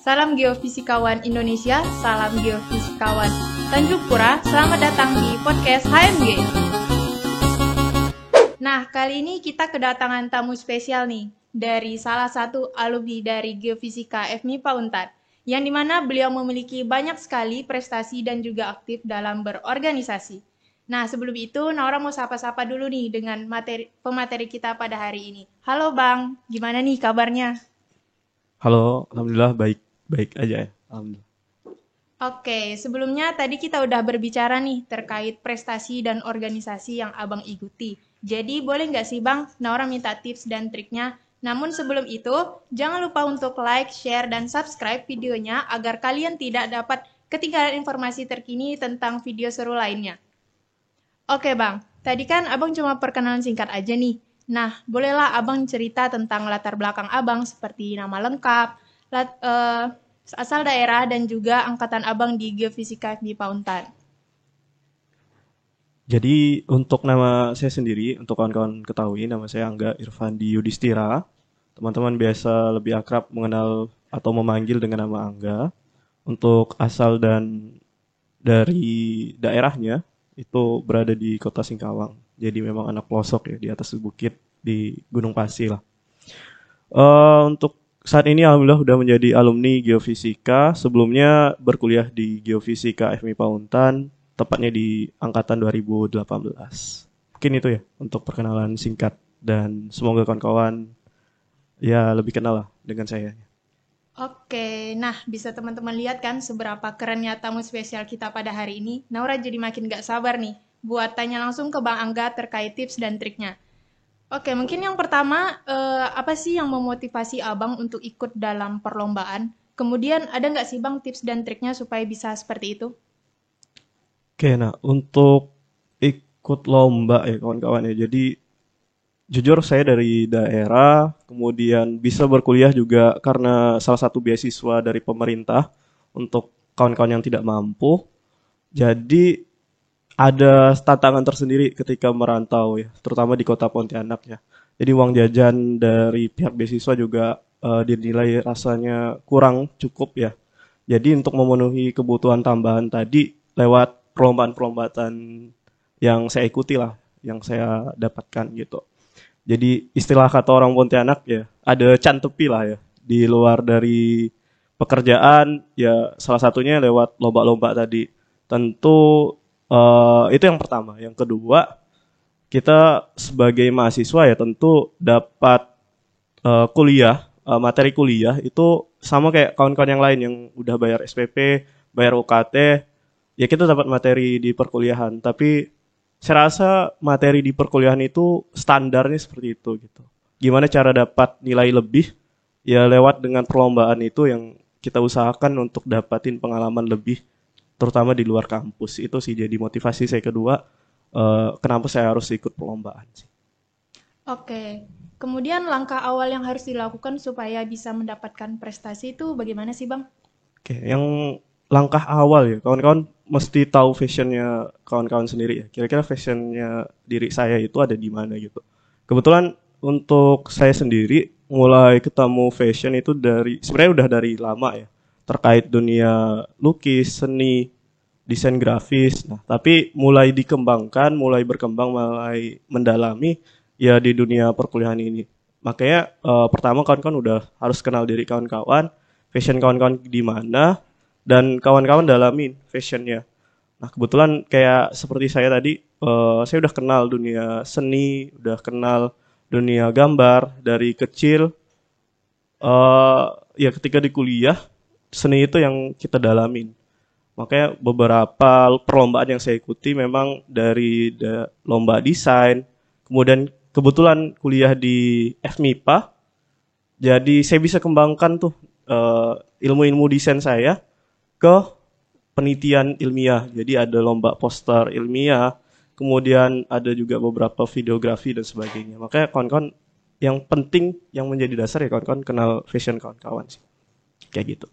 Salam Geofisikawan Indonesia, salam Geofisikawan Tanjung Pura, selamat datang di podcast HMG. Nah, kali ini kita kedatangan tamu spesial nih, dari salah satu alumni dari Geofisika FMIPA Untar, yang dimana beliau memiliki banyak sekali prestasi dan juga aktif dalam berorganisasi. Nah, sebelum itu, Naura mau sapa-sapa dulu nih dengan pemateri kita pada hari ini. Halo Bang, gimana nih kabarnya? Halo, alhamdulillah baik aja ya. Alhamdulillah. Oke, sebelumnya tadi kita udah berbicara nih terkait prestasi dan organisasi yang Abang ikuti. Jadi boleh nggak sih Bang, Naura minta tips dan triknya? Namun sebelum itu, jangan lupa untuk like, share, dan subscribe videonya agar kalian tidak dapat ketinggalan informasi terkini tentang video seru lainnya. Oke Bang, tadi kan Abang cuma perkenalan singkat aja nih. Nah, bolehlah Abang cerita tentang latar belakang Abang seperti nama lengkap, asal daerah, dan juga angkatan Abang di Geofisika di Pauntan. Jadi untuk nama saya sendiri, untuk kawan-kawan ketahui, nama saya Angga Irfandi Yudhistira. Teman-teman biasa lebih akrab mengenal atau memanggil dengan nama Angga. Untuk asal dan dari daerahnya, itu berada di kota Singkawang. Jadi memang anak pelosok ya, di atas bukit, di Gunung Pasi lah. Untuk saat ini alhamdulillah sudah menjadi alumni Geofisika. Sebelumnya berkuliah di Geofisika FMIPA Untan, tepatnya di angkatan 2018. Mungkin itu ya untuk perkenalan singkat dan semoga kawan-kawan ya lebih kenal lah dengan saya. Oke, nah bisa teman-teman lihat kan seberapa kerennya tamu spesial kita pada hari ini. Naura jadi makin gak sabar nih buat tanya langsung ke Bang Angga terkait tips dan triknya. Oke, mungkin yang pertama, apa sih yang memotivasi Abang untuk ikut dalam perlombaan? Kemudian ada nggak sih Bang tips dan triknya supaya bisa seperti itu? Oke, nah untuk ikut lomba ya kawan-kawan ya. Jadi jujur saya dari daerah, kemudian bisa berkuliah juga karena salah satu beasiswa dari pemerintah untuk kawan-kawan yang tidak mampu. Jadi ada tantangan tersendiri ketika merantau ya, terutama di kota Pontianak ya. Jadi uang jajan dari pihak beasiswa juga dinilai rasanya kurang cukup ya. Jadi untuk memenuhi kebutuhan tambahan tadi lewat perlombaan-perlombaan yang saya ikuti lah, yang saya dapatkan gitu. Jadi istilah kata orang Pontianak ya, ada cantepi lah ya. Di luar dari pekerjaan ya salah satunya lewat lomba-lomba tadi. Tentu itu yang pertama. Yang kedua, kita sebagai mahasiswa ya tentu dapat kuliah, materi kuliah itu sama kayak kawan-kawan yang lain yang udah bayar SPP, bayar UKT, ya kita dapat materi di perkuliahan. Tapi saya rasa materi di perkuliahan itu standarnya seperti itu gitu. Gimana cara dapat nilai lebih? Ya lewat dengan perlombaan itu yang kita usahakan untuk dapatin pengalaman lebih, terutama di luar kampus. Itu sih jadi motivasi saya kedua, kenapa saya harus ikut perlombaan sih. Oke, kemudian langkah awal yang harus dilakukan supaya bisa mendapatkan prestasi itu bagaimana sih Bang? Oke, yang langkah awal ya, kawan-kawan mesti tahu fashionnya kawan-kawan sendiri ya. Kira-kira fashionnya diri saya itu ada di mana gitu. Kebetulan untuk saya sendiri mulai ketemu fashion itu dari sebenarnya udah dari lama ya. Terkait dunia lukis, seni, desain grafis. Nah, tapi mulai dikembangkan, mulai berkembang, mulai mendalami ya di dunia perkuliahan ini. Makanya pertama kawan-kawan udah harus kenal diri kawan-kawan, fashion kawan-kawan di mana, dan kawan-kawan dalamin fashionnya. Nah kebetulan kayak seperti saya tadi, saya udah kenal dunia seni, udah kenal dunia gambar dari kecil. Ya ketika di kuliah, seni itu yang kita dalamin. Makanya beberapa perlombaan yang saya ikuti memang dari lomba desain, kemudian kebetulan kuliah di FMIPA, jadi saya bisa kembangkan tuh ilmu-ilmu desain saya ke penelitian ilmiah. Jadi ada lomba poster ilmiah, kemudian ada juga beberapa videografi dan sebagainya. Makanya kawan-kawan yang penting yang menjadi dasar ya kawan-kawan kenal fashion kawan-kawan sih. Kayak gitu.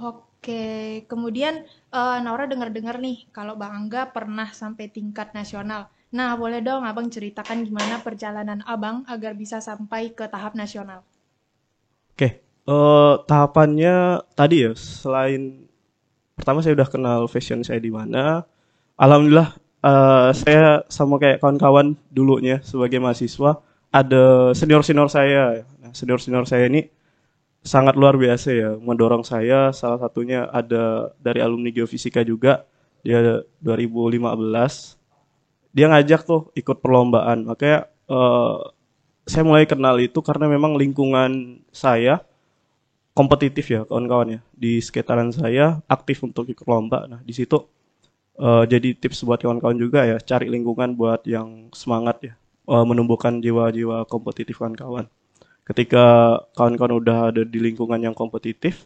Oke, kemudian Naura dengar-dengar nih kalau Bang Angga pernah sampai tingkat nasional. Nah, boleh dong Abang ceritakan gimana perjalanan Abang agar bisa sampai ke tahap nasional? Oke. Tahapannya tadi ya, selain pertama saya udah kenal fashion saya di mana. Alhamdulillah saya sama kayak kawan-kawan dulunya sebagai mahasiswa ada senior-senior saya. Nah, senior-senior saya ini sangat luar biasa ya mendorong saya. Salah satunya ada dari alumni geofisika juga. Dia 2015. Dia ngajak tuh ikut perlombaan. Makanya saya mulai kenal itu karena memang lingkungan saya kompetitif ya kawan-kawan ya. Di sekitaran saya aktif untuk ikut lomba. Nah, di situ jadi tips buat kawan-kawan juga ya, cari lingkungan buat yang semangat ya, menumbuhkan jiwa-jiwa kompetitif kawan-kawan. Ketika kawan-kawan udah ada di lingkungan yang kompetitif,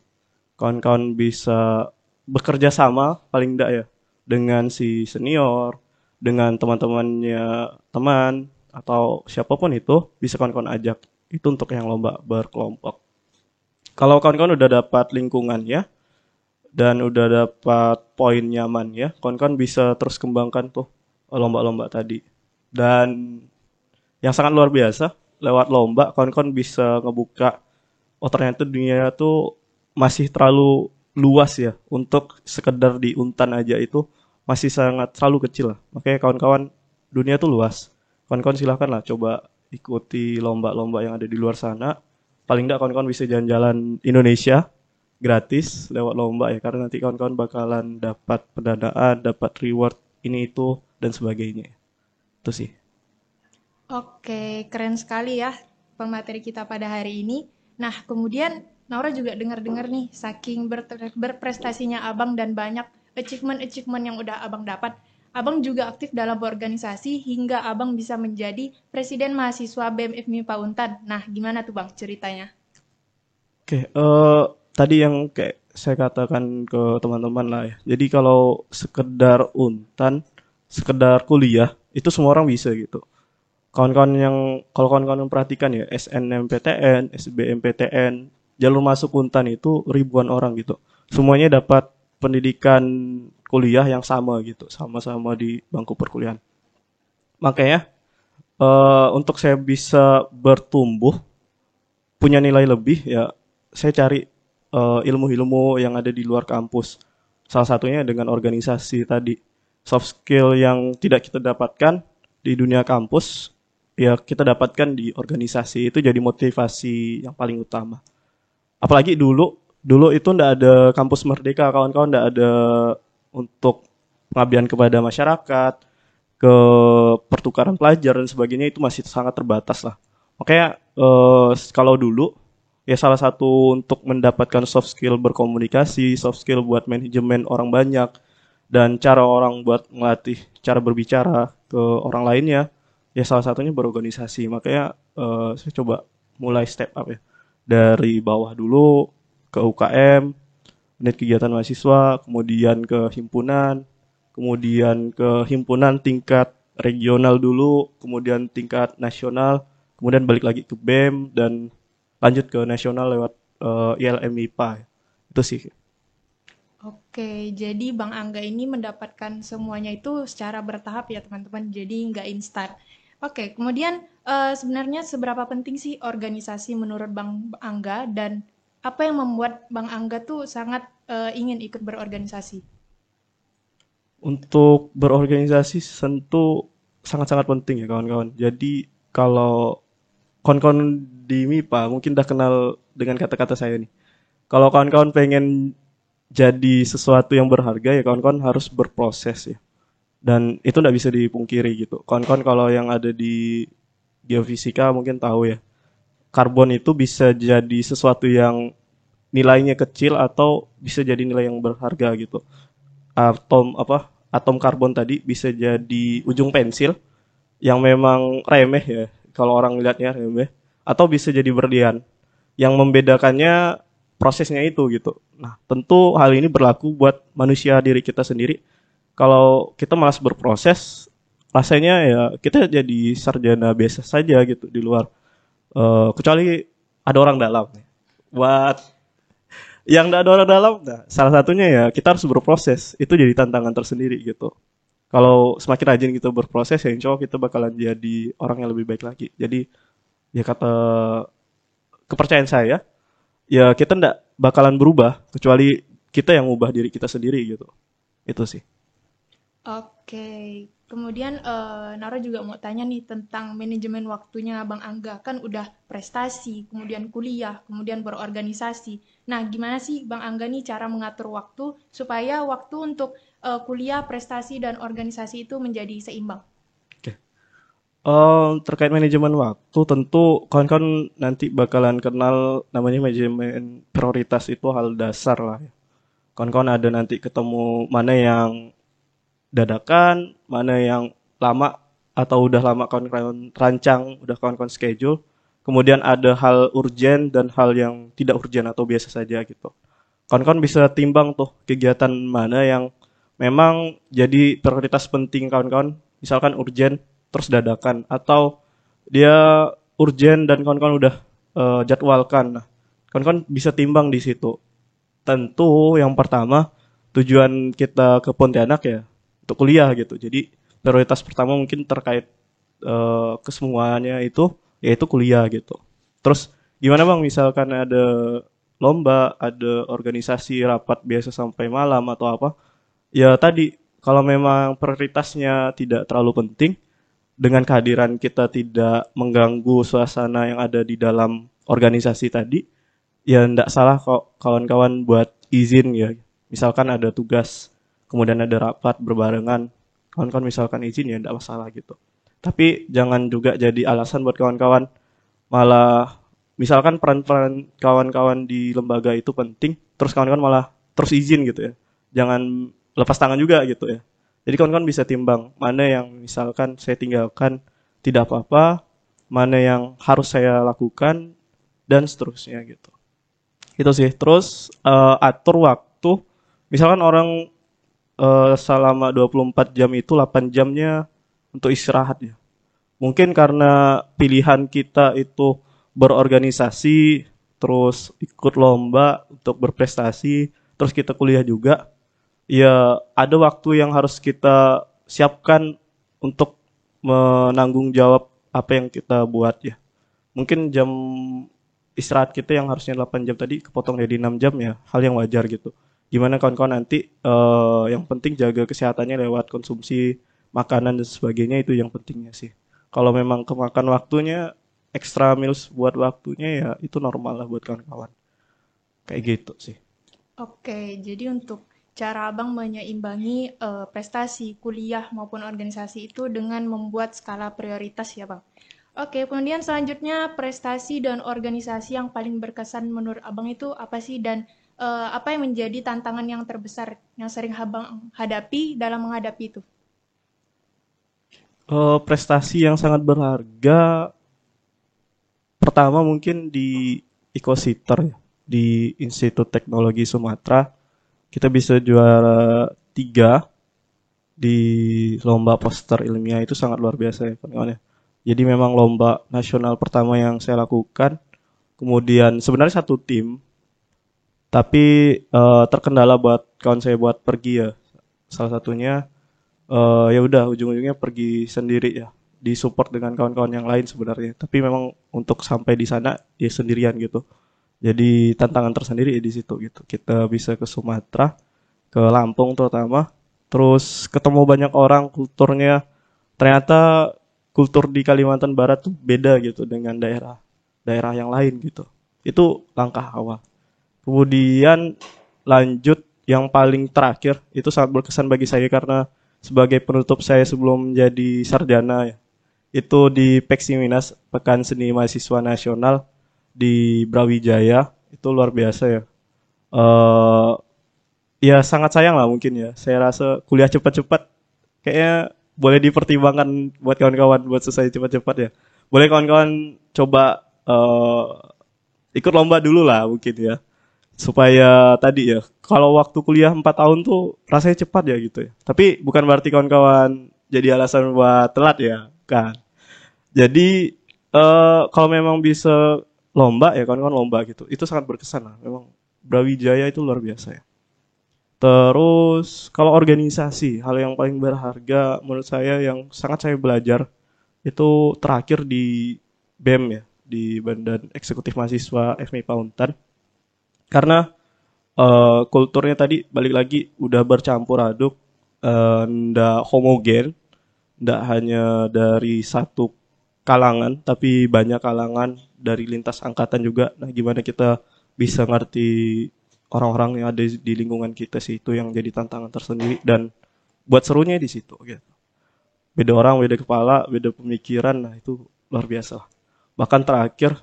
kawan-kawan bisa bekerja sama paling enggak ya dengan si senior, dengan teman-temannya teman atau siapapun itu bisa kawan-kawan ajak. Itu untuk yang lomba berkelompok. Kalau kawan-kawan udah dapat lingkungannya dan udah dapat poin nyaman ya, kawan-kawan bisa terus kembangkan tuh lomba-lomba tadi. Dan yang sangat luar biasa, lewat lomba kawan-kawan bisa ngebuka, oh ternyata dunia tuh masih terlalu luas ya, untuk sekedar di Untan aja itu masih sangat terlalu kecil lah. Makanya kawan-kawan, dunia tuh luas. Kawan-kawan silahkan lah coba ikuti lomba-lomba yang ada di luar sana. Paling enggak kawan-kawan bisa jalan-jalan Indonesia gratis lewat lomba ya, karena nanti kawan-kawan bakalan dapat pendanaan, dapat reward ini itu dan sebagainya. Itu sih. Oke, keren sekali ya pemateri kita pada hari ini. Nah, kemudian Naura juga dengar-dengar nih, saking berprestasinya Abang dan banyak achievement-achievement yang udah Abang dapat, Abang juga aktif dalam organisasi hingga Abang bisa menjadi Presiden Mahasiswa BMF MIPA Untan. Nah, gimana tuh Bang ceritanya? Oke, tadi yang kayak saya katakan ke teman-teman lah ya. Jadi kalau sekedar Untan, sekedar kuliah, itu semua orang bisa gitu. Kawan-kawan yang kalau kawan-kawan perhatikan ya, SNMPTN, SBMPTN, jalur masuk Untan itu ribuan orang gitu. Semuanya dapat pendidikan kuliah yang sama gitu, sama-sama di bangku perkuliahan. Makanya untuk saya bisa bertumbuh, punya nilai lebih ya, saya cari ilmu-ilmu yang ada di luar kampus. Salah satunya dengan organisasi tadi. Soft skill yang tidak kita dapatkan di dunia kampus, ya kita dapatkan di organisasi. Itu jadi motivasi yang paling utama. Apalagi dulu itu ndak ada kampus merdeka, kawan-kawan, ndak ada untuk pengabdian kepada masyarakat, ke pertukaran pelajar dan sebagainya, itu masih sangat terbatas lah. Makanya kalau dulu ya salah satu untuk mendapatkan soft skill berkomunikasi, soft skill buat manajemen orang banyak, dan cara orang buat melatih cara berbicara ke orang lainnya, ya salah satunya berorganisasi. Makanya saya coba mulai step up ya. Dari bawah dulu ke UKM, unit kegiatan mahasiswa, kemudian ke himpunan, kemudian ke himpunan tingkat regional dulu, kemudian tingkat nasional, kemudian balik lagi ke BEM dan lanjut ke nasional lewat ILM IPA. Itu sih. Oke, jadi Bang Angga ini mendapatkan semuanya itu secara bertahap ya teman-teman, jadi nggak instan. Oke, kemudian sebenarnya seberapa penting sih organisasi menurut Bang Angga dan apa yang membuat Bang Angga tuh sangat ingin ikut berorganisasi? Untuk berorganisasi tentu sangat-sangat penting ya kawan-kawan. Jadi kalau kawan-kawan di MIPA mungkin udah kenal dengan kata-kata saya nih. Kalau kawan-kawan pengen jadi sesuatu yang berharga ya kawan-kawan harus berproses ya. Dan itu nggak bisa dipungkiri gitu. Kawan-kawan kalau yang ada di geofisika mungkin tahu ya. Karbon itu bisa jadi sesuatu yang nilainya kecil atau bisa jadi nilai yang berharga gitu. Atom karbon tadi bisa jadi ujung pensil yang memang remeh ya, kalau orang lihatnya remeh, atau bisa jadi berlian. Yang membedakannya prosesnya itu gitu. Nah, tentu hal ini berlaku buat manusia diri kita sendiri. Kalau kita malas berproses, rasanya ya kita jadi sarjana biasa saja gitu di luar. Kecuali ada orang dalam. Buat yang tidak ada orang dalam, nah, salah satunya ya kita harus berproses. Itu jadi tantangan tersendiri gitu. Kalau semakin rajin kita berproses, ya insya Allah kita bakalan jadi orang yang lebih baik lagi. Jadi ya kata kepercayaan saya, ya kita ndak bakalan berubah kecuali kita yang ngubah diri kita sendiri gitu. Itu sih. Oke, kemudian Nara juga mau tanya nih tentang manajemen waktunya Bang Angga. Kan udah prestasi, kemudian kuliah, kemudian berorganisasi. Nah, gimana sih Bang Angga nih cara mengatur waktu supaya waktu untuk kuliah, prestasi, dan organisasi itu menjadi seimbang? Oke. Terkait manajemen waktu, tentu kawan-kawan nanti bakalan kenal namanya manajemen prioritas, itu hal dasar lah ya. Kawan-kawan ada nanti ketemu mana yang dadakan, mana yang lama atau udah lama kawan-kawan rancang, udah kawan-kawan schedule. Kemudian ada hal urgent dan hal yang tidak urgent atau biasa saja gitu. Kawan-kawan bisa timbang tuh kegiatan mana yang memang jadi prioritas penting kawan-kawan, misalkan urgent terus dadakan, atau dia urgent dan kawan-kawan udah jadwalkan. Nah, kawan-kawan bisa timbang di situ. Tentu yang pertama tujuan kita ke Pontianak ya untuk kuliah gitu. Jadi prioritas pertama mungkin terkait kesemuanya itu yaitu kuliah gitu. Terus gimana Bang misalkan ada lomba, ada organisasi rapat biasa sampai malam atau apa? Ya tadi kalau memang prioritasnya tidak terlalu penting, dengan kehadiran kita tidak mengganggu suasana yang ada di dalam organisasi tadi, ya ndak salah kok kawan-kawan buat izin ya. Misalkan ada tugas, kemudian ada rapat berbarengan, kawan-kawan misalkan izin ya ndak masalah gitu. Tapi jangan juga jadi alasan buat kawan-kawan malah misalkan peran-peran kawan-kawan di lembaga itu penting, terus kawan-kawan malah terus izin gitu ya. Jangan lepas tangan juga gitu ya. Jadi kawan-kawan bisa timbang mana yang misalkan saya tinggalkan tidak apa-apa, mana yang harus saya lakukan dan seterusnya gitu. Itu sih. Terus atur waktu. Misalkan orang selama 24 jam itu 8 jamnya untuk istirahat ya. Mungkin karena pilihan kita itu berorganisasi, terus ikut lomba untuk berprestasi, terus kita kuliah juga. Ya ada waktu yang harus kita siapkan untuk menanggung jawab apa yang kita buat ya. Mungkin jam istirahat kita yang harusnya 8 jam tadi kepotong jadi 6 jam ya, hal yang wajar gitu. Gimana kawan-kawan nanti yang penting jaga kesehatannya lewat konsumsi makanan dan sebagainya, itu yang pentingnya sih. Kalau memang kemakan waktunya, extra meals buat waktunya ya itu normal lah buat kawan-kawan. Kayak gitu sih. Oke, jadi untuk cara Abang menyeimbangi prestasi, kuliah maupun organisasi itu dengan membuat skala prioritas ya Bang. Oke, kemudian selanjutnya prestasi dan organisasi yang paling berkesan menurut Abang itu apa sih, dan apa yang menjadi tantangan yang terbesar yang sering Abang hadapi dalam menghadapi itu? Prestasi yang sangat berharga pertama mungkin di Ecositer ya, di Institut Teknologi Sumatera kita bisa juara 3 di lomba poster ilmiah, itu sangat luar biasa ya kawan-kawan ya. Jadi memang lomba nasional pertama yang saya lakukan. Kemudian sebenarnya satu tim, tapi terkendala buat kawan saya buat pergi ya. Salah satunya ya udah ujung-ujungnya pergi sendiri ya, disupport dengan kawan-kawan yang lain sebenarnya, tapi memang untuk sampai di sana ya sendirian gitu. Jadi tantangan tersendiri ya di situ gitu, kita bisa ke Sumatera, ke Lampung terutama, terus ketemu banyak orang, kulturnya ternyata kultur di Kalimantan Barat tuh beda gitu dengan daerah yang lain gitu. Itu langkah awal. Kemudian lanjut yang paling terakhir itu sangat berkesan bagi saya karena sebagai penutup saya sebelum menjadi sarjana ya. Itu di Peksiminas, Pekan Seni Mahasiswa Nasional di Brawijaya, itu luar biasa ya. Eh ya sangat sayang lah mungkin ya. Saya rasa kuliah cepat-cepat kayaknya boleh dipertimbangkan buat kawan-kawan buat selesai cepat-cepat ya. Boleh kawan-kawan coba ikut lomba dulu lah mungkin ya, supaya tadi ya kalau waktu kuliah 4 tahun tuh rasanya cepat ya gitu ya. Tapi bukan berarti kawan-kawan jadi alasan buat telat ya, kan. Jadi kalau memang bisa lomba ya kawan-kawan lomba gitu. Itu sangat berkesan lah. Memang Brawijaya itu luar biasa ya. Terus kalau organisasi, hal yang paling berharga menurut saya yang sangat saya belajar itu terakhir di BEM ya, di Badan Eksekutif Mahasiswa FMIPA Untan. Karena kulturnya tadi balik lagi udah bercampur aduk, ndak homogen, ndak hanya dari satu kalangan, tapi banyak kalangan dari lintas angkatan juga. Nah, gimana kita bisa ngerti orang-orang yang ada di lingkungan kita sih, itu yang jadi tantangan tersendiri dan buat serunya di situ gitu. Beda orang, beda kepala, beda pemikiran, nah itu luar biasa. Bahkan terakhir,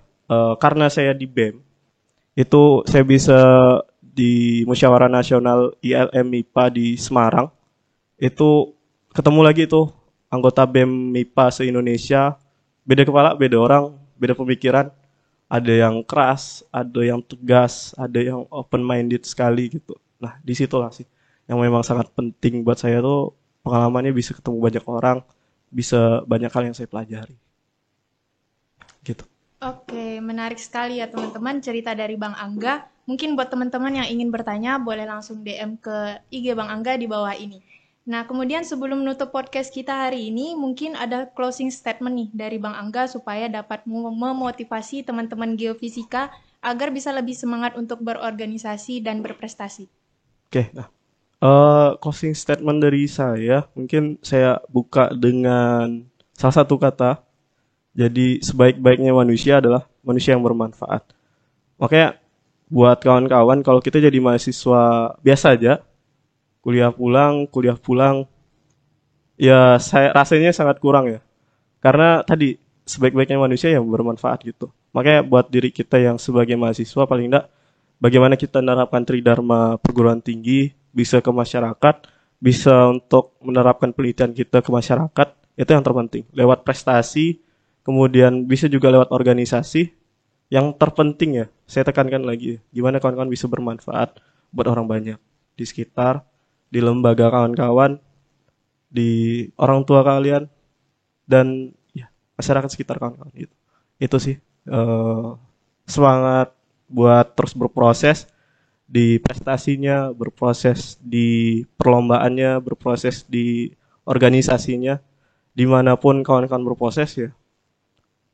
karena saya di BEM, itu saya bisa di Musyawarah Nasional ILM MIPA di Semarang, itu ketemu lagi tuh anggota BEM MIPA se-Indonesia, beda kepala, beda orang, beda pemikiran, ada yang keras, ada yang tegas, ada yang open minded sekali gitu. Nah, disitulah sih yang memang sangat penting buat saya tuh, pengalamannya bisa ketemu banyak orang, bisa banyak hal yang saya pelajari gitu. Oke, menarik sekali ya teman-teman cerita dari Bang Angga. Mungkin buat teman-teman yang ingin bertanya, boleh langsung DM ke IG Bang Angga di bawah ini. Nah, kemudian sebelum menutup podcast kita hari ini, mungkin ada closing statement nih dari Bang Angga supaya dapat memotivasi teman-teman geofisika agar bisa lebih semangat untuk berorganisasi dan berprestasi. Oke, nah, closing statement dari saya, mungkin saya buka dengan salah satu kata. Jadi sebaik-baiknya manusia adalah manusia yang bermanfaat. Makanya buat kawan-kawan, kalau kita jadi mahasiswa biasa aja, kuliah pulang, ya saya rasanya sangat kurang ya. Karena tadi sebaik-baiknya manusia yang bermanfaat gitu. Makanya buat diri kita yang sebagai mahasiswa paling enggak, bagaimana kita menerapkan tridharma perguruan tinggi bisa ke masyarakat, bisa untuk menerapkan penelitian kita ke masyarakat, itu yang terpenting. Lewat prestasi, kemudian bisa juga lewat organisasi. Yang terpenting ya, saya tekankan lagi, gimana kawan-kawan bisa bermanfaat buat orang banyak di sekitar, di lembaga kawan-kawan, di orang tua kalian, dan ya masyarakat sekitar kawan-kawan gitu. Itu sih semangat buat terus berproses di prestasinya, berproses di perlombaannya, berproses di organisasinya, dimanapun kawan-kawan berproses ya,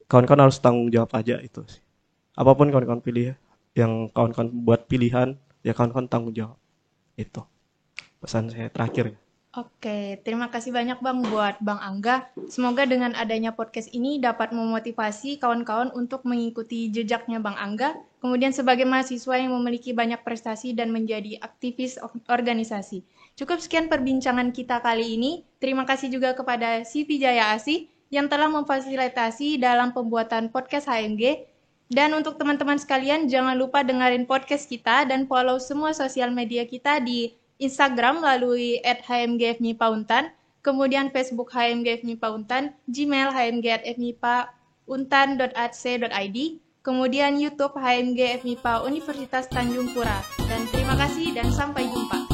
kawan-kawan harus tanggung jawab aja itu sih. Apapun kawan-kawan pilih ya, yang kawan-kawan buat pilihan, ya kawan-kawan tanggung jawab. Itu pesan saya terakhir ya. Oke, terima kasih banyak Bang buat Bang Angga. Semoga dengan adanya podcast ini dapat memotivasi kawan-kawan untuk mengikuti jejaknya Bang Angga. Kemudian sebagai mahasiswa yang memiliki banyak prestasi dan menjadi aktivis organisasi. Cukup sekian perbincangan kita kali ini. Terima kasih juga kepada CV Jaya Asih yang telah memfasilitasi dalam pembuatan podcast HMG. Dan untuk teman-teman sekalian, jangan lupa dengerin podcast kita dan follow semua sosial media kita di Instagram melalui @hmgfmipauntan, kemudian Facebook hmgfmipauntan, Gmail hmgfmipauntan.ac.id, kemudian YouTube HMGFMIPA Universitas Tanjung Pura. Dan terima kasih dan sampai jumpa.